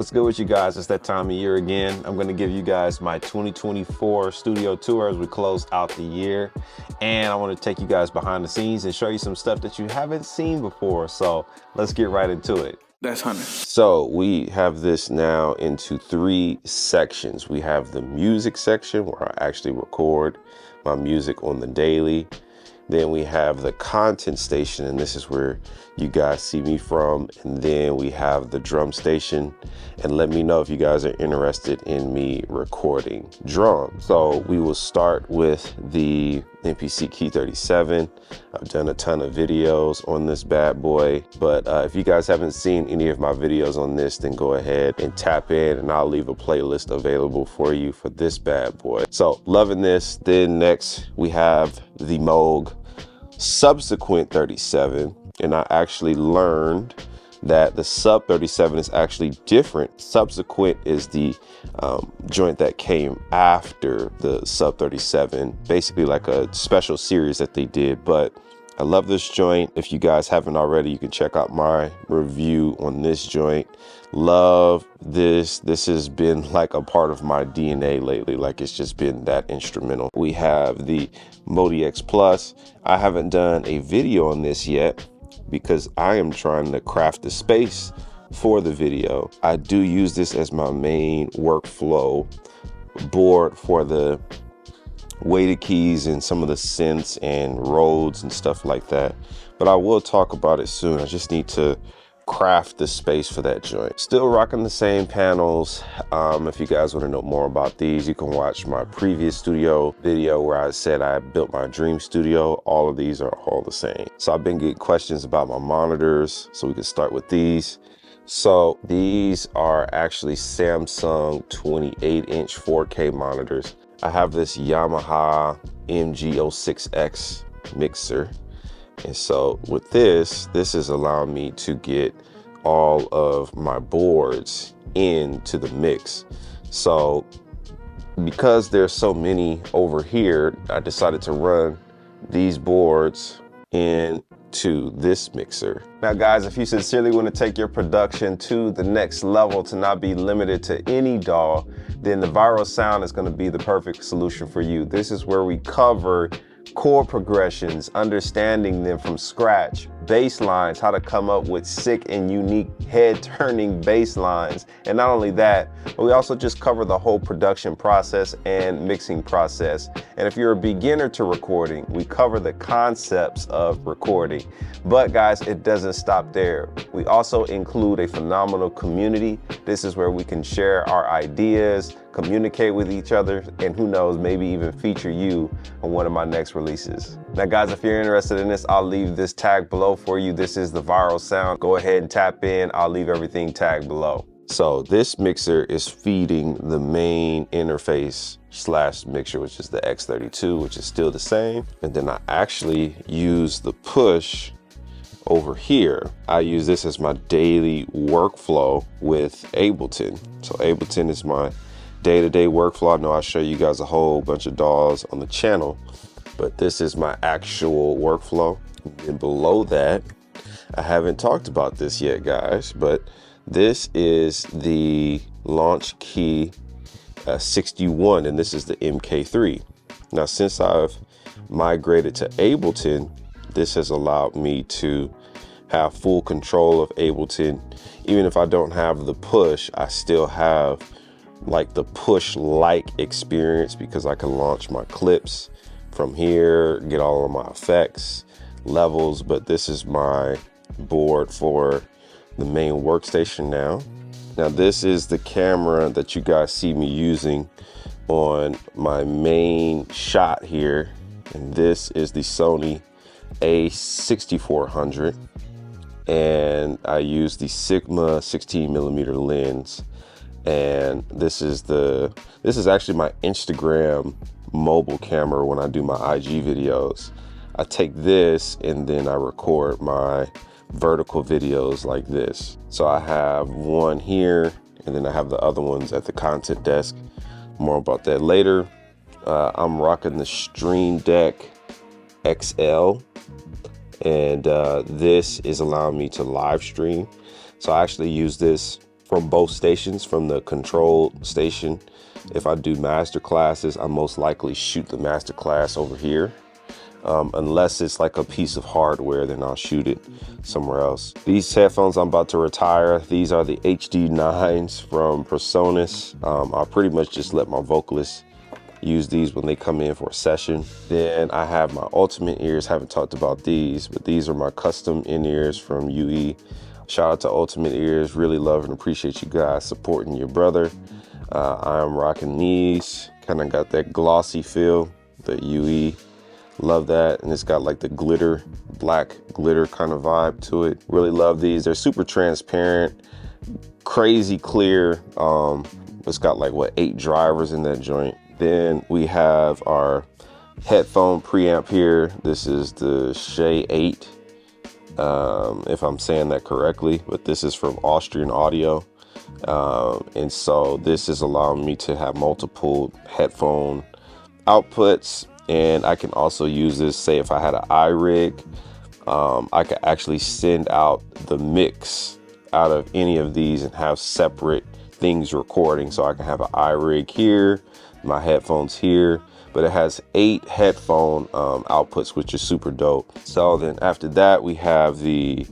What's good with you guys? It's that time of year again. I'm going to give you guys my 2024 studio tour as we close out the year. And I want to take you guys behind the scenes and show you some stuff that you haven't seen before. So let's get right into it. That's Hunter. So we have this now into 3 sections. We have the music section where I actually record my music on the daily. Then we have the content station, and this is where you guys see me from. And then we have the drum station. And let me know if you guys are interested in me recording drums. So we will start with the MPC Key 37. I've done a ton of videos on this bad boy, but if you guys haven't seen any of my videos on this, then go ahead and tap in and I'll leave a playlist available for you for this bad boy. So loving this. Then next we have the Moog Subsequent 37, and I actually learned that the Sub 37 is actually different. Subsequent is the joint that came after the Sub 37, basically like a special series that they did. But I love this joint. If you guys haven't already, you can check out my review on this joint. Love this. This has been like a part of my DNA lately. Like it's just been that instrumental. We have the MIDI X Plus. I haven't done a video on this yet because I am trying to craft the space for the video. I do use this as my main workflow board for the weighted keys and some of the synths and Rhodes and stuff like that. But I will talk about it soon. I just need to craft the space for that joint. Still rocking the same panels. If you guys want to know more about these, you can watch my previous studio video where I said I built my dream studio. All of these are all the same. So I've been getting questions about my monitors, so we can start with these. So these are actually Samsung 28-inch 4K monitors. I have this Yamaha MG06X mixer. And so with this is allowing me to get all of my boards into the mix. So because there's so many over here, I decided to run these boards into this mixer. Now guys, if you sincerely want to take your production to the next level, to not be limited to any DAW, then the Viral Sound is going to be the perfect solution for you. This is where we cover chord progressions, understanding them from scratch, bass lines, how to come up with sick and unique head-turning bass lines. And not only that, but we also just cover the whole production process and mixing process. And if you're a beginner to recording, we cover the concepts of recording. But guys, it doesn't stop there. We also include a phenomenal community. This is where we can share our ideas, communicate with each other, and who knows, maybe even feature you on one of my next releases. Now guys, if you're interested in this, I'll leave this tag below for you. This is the Viral Sound. Go ahead and tap in. I'll leave everything tagged below. So this mixer is feeding the main interface slash mixer, which is the X32, which is still the same. And then I actually use the push over here. I use this as my daily workflow with Ableton. So Ableton is my day-to-day workflow. I know I show you guys a whole bunch of DAWs on the channel, but this is my actual workflow. And below that, I haven't talked about this yet, guys, but this is the LaunchKey 61, and this is the MK3. Now, since I've migrated to Ableton, this has allowed me to have full control of Ableton. Even if I don't have the push, I still have like the push-like experience because I can launch my clips from here, get all of my effects, levels. But this is my board for the main workstation now. Now this is the camera that you guys see me using on my main shot here. And this is the Sony A6400. And I use the Sigma 16mm lens. And this is actually my Instagram mobile camera when I do my IG videos. I take this and then I record my vertical videos like this. So I have one here and then I have the other ones at the content desk. More about that later. I'm rocking the Stream Deck XL, and this is allowing me to live stream. So I actually use this from both stations, from the control station. If I do Masterclasses, I most likely shoot the Masterclass over here. Unless it's like a piece of hardware, then I'll shoot it somewhere else. These headphones I'm about to retire. These are the HD9s from Personas. I'll pretty much just let my vocalists use these when they come in for a session. Then I have my Ultimate ears. Haven't talked about these, but these are my custom in-ears from UE. Shout out to Ultimate Ears. Really love and appreciate you guys supporting your brother. I'm rocking these. Kind of got that glossy feel, the UE. Love that. And it's got like the glitter, black glitter kind of vibe to it. Really love these. They're super transparent, crazy clear. It's got like, what, 8 drivers in that joint. Then we have our headphone preamp here. This is the Shay 8, if I'm saying that correctly, but this is from Austrian Audio. And so this is allowing me to have multiple headphone outputs. And I can also use this, say if I had an iRig, I could actually send out the mix out of any of these and have separate things recording. So I can have an iRig here, my headphones here, but it has 8 headphone outputs, which is super dope. So then after that, we have the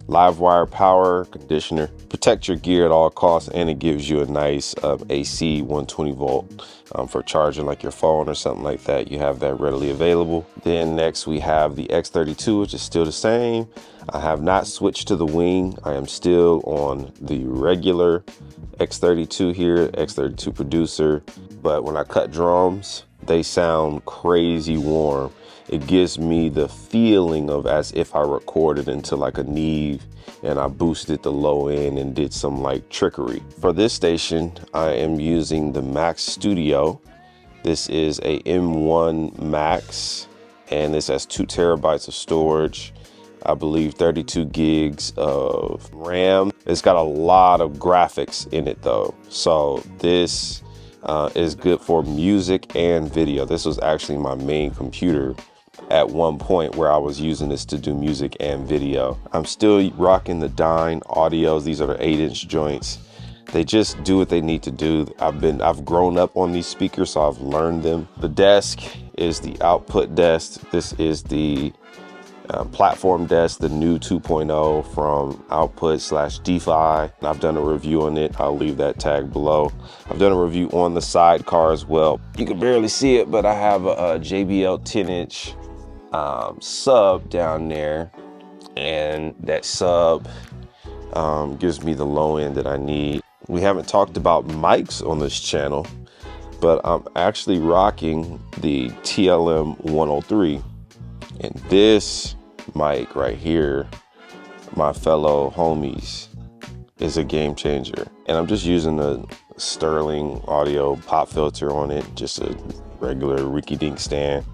Livewire power conditioner. Protect your gear at all costs, and it gives you a nice AC 120 volt for charging like your phone or something like that. You have that readily available. Then next we have the X32, which is still the same. I have not switched to the wing. I am still on the regular X32 here, X32 producer. But when I cut drums, they sound crazy warm. It gives me the feeling of as if I recorded into like a Neve and I boosted the low end and did some like trickery. For this station, I am using the Max Studio. This is a M1 Max, and this has 2 terabytes of storage. I believe 32 gigs of RAM. It's got a lot of graphics in it though. So this is good for music and video. This was actually my main computer at one point where I was using this to do music and video. I'm still rocking the Dyne audios. These are the 8-inch joints. They just do what they need to do. I've grown up on these speakers, so I've learned them. The desk is the output desk. This is the platform desk, the new 2.0 from Output/DeFi. I've done a review on it. I'll leave that tag below. I've done a review on the Sidecar as well. You can barely see it, but I have a JBL 10-inch sub down there, and that sub gives me the low end that I need. We haven't talked about mics on this channel, but I'm actually rocking the TLM 103, and this mic right here, my fellow homies, is a game changer. And I'm just using a Sterling audio pop filter on it, just a regular Ricky Dink stand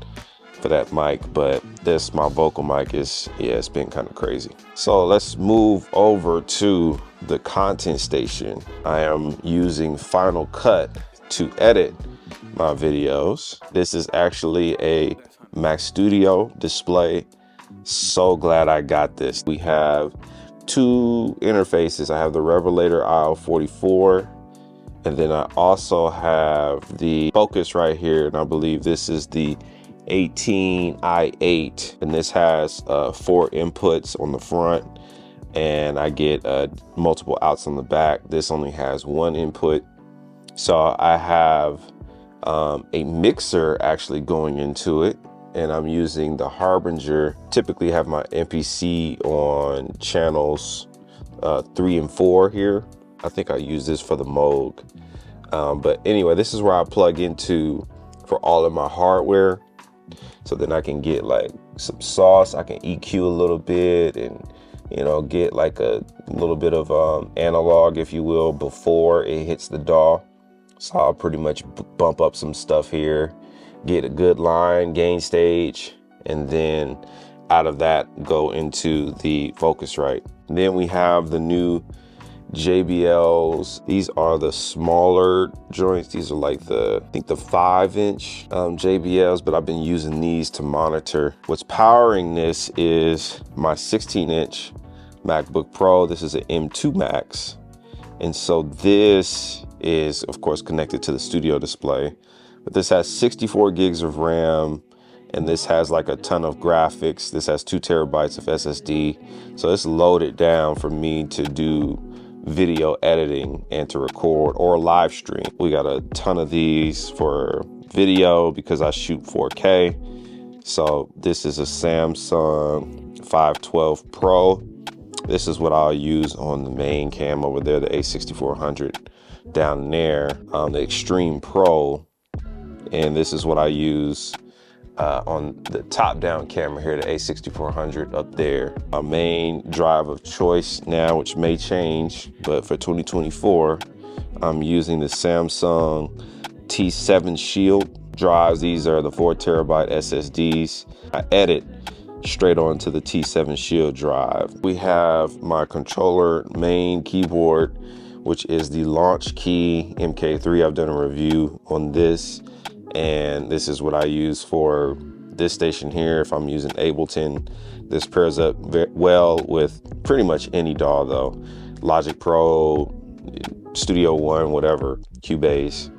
for that mic. But this, my vocal mic, is, yeah, it's been kind of crazy. So let's move over to the content station. I am using Final Cut to edit my videos. This is actually a Mac Studio display. So glad I got this. We have 2 interfaces. I have the Revelator IL44, and then I also have the Focus right here, and I believe this is the 18i8, and this has 4 inputs on the front, and I get multiple outs on the back. This only has 1 input. So I have a mixer actually going into it, and I'm using the Harbinger. Typically have my MPC on channels 3 and 4 here. I think I use this for the Moog. But anyway, this is where I plug into for all of my hardware. So then I can get like some sauce. I can EQ a little bit and, you know, get like a little bit of analog, if you will, before it hits the DAW. So I'll pretty much bump up some stuff here, get a good line, gain stage, and then out of that go into the Focusrite. And then we have the new JBLs. These are the smaller joints. These are like I think the 5-inch JBLs, but I've been using these to monitor. What's powering this is my 16-inch MacBook Pro. This is an M2 Max, And so this is, of course, connected to the studio display. But this has 64 gigs of RAM, and this has like a ton of graphics. This has 2 terabytes of SSD. So it's loaded down for me to do video editing and to record or live stream. We got a ton of these for video because I shoot 4K. So this is a Samsung 512 Pro. This is what I'll use on the main cam over there, the A6400 down there, the Extreme Pro. And this is what I use on the top-down camera here, the A6400 up there. My main drive of choice now, which may change, but for 2024, I'm using the Samsung T7 Shield drives. These are the 4 terabyte SSDs. I edit straight onto the T7 Shield drive. We have my controller main keyboard, which is the LaunchKey MK3. I've done a review on this, and this is what I use for this station here. If I'm using Ableton, this pairs up well with pretty much any DAW though. Logic Pro, Studio One, whatever, Cubase,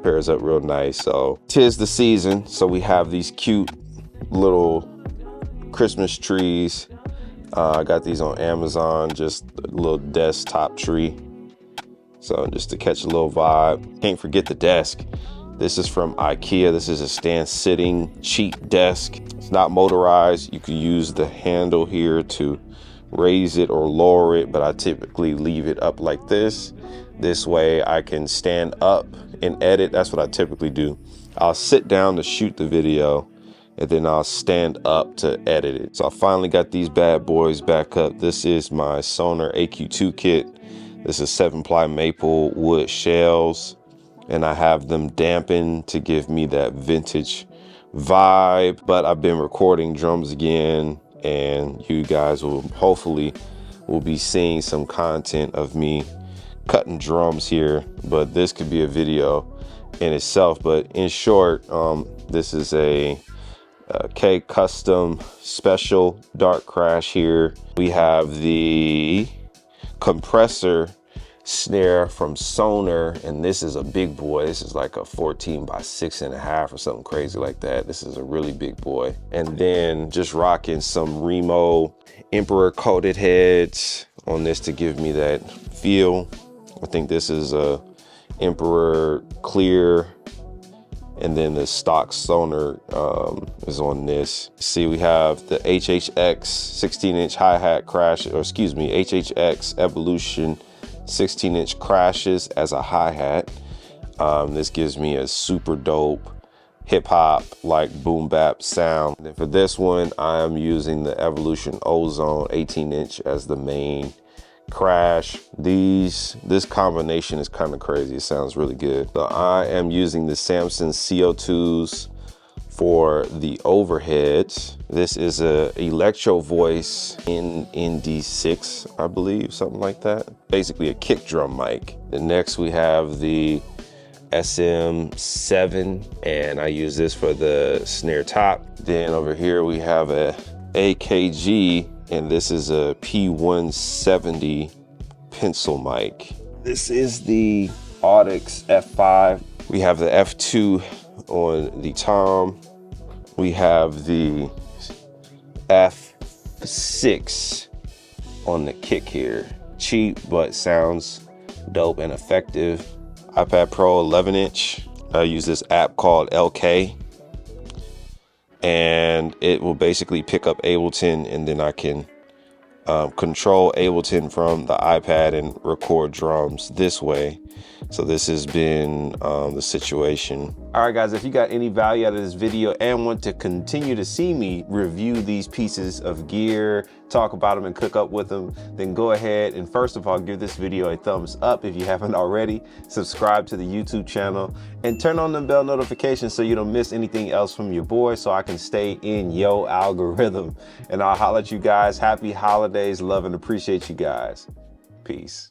pairs up real nice. So 'tis the season, so we have these cute little Christmas trees. I got these on Amazon, just a little desktop tree. So just to catch a little vibe. Can't forget the desk. This is from IKEA. This is a stand sitting cheap desk. It's not motorized. You can use the handle here to raise it or lower it, but I typically leave it up like this. This way I can stand up and edit. That's what I typically do. I'll sit down to shoot the video, and then I'll stand up to edit it. So I finally got these bad boys back up. This is my Sonar AQ2 kit. This is 7-ply maple wood shells, and I have them dampened to give me that vintage vibe. But I've been recording drums again, and you guys will hopefully be seeing some content of me cutting drums here. But this could be a video in itself. But in short, this is a K Custom Special Dark Crash here. We have the compressor snare from Sonar, and this is a big boy. This is like a 14 by 6.5 or something crazy like that. This is a really big boy. And then just rocking some Remo Emperor coated heads on this to give me that feel. I think this is a Emperor clear, and then the stock Sonar is on this. See, we have the HHX 16-inch hi-hat crash, or excuse me, HHX Evolution 16-inch crashes as a hi-hat. This gives me a super dope hip-hop like boom bap sound. And then for this one, I am using the Evolution Ozone 18-inch as the main crash. This combination is kind of crazy. It sounds really good. So I am using the Samson CO2s for the overheads. This is a Electro Voice ND6, I believe, something like that. Basically a kick drum mic. And next we have the SM7, and I use this for the snare top. Then over here we have a AKG, and this is a P170 pencil mic. This is the Audix F5. We have the F2 on the tom. We have the F6 on the kick here. Cheap, but sounds dope and effective. iPad Pro 11-inch. I use this app called LK, and it will basically pick up Ableton, and then I can control Ableton from the iPad and record drums this way. So this has been the situation. All right, guys, if you got any value out of this video and want to continue to see me review these pieces of gear, talk about them and cook up with them, then go ahead and first of all, give this video a thumbs up if you haven't already, subscribe to the YouTube channel, and turn on the bell notifications so you don't miss anything else from your boy, so I can stay in yo algorithm. And I'll holler at you guys. Happy holidays, love and appreciate you guys. Peace.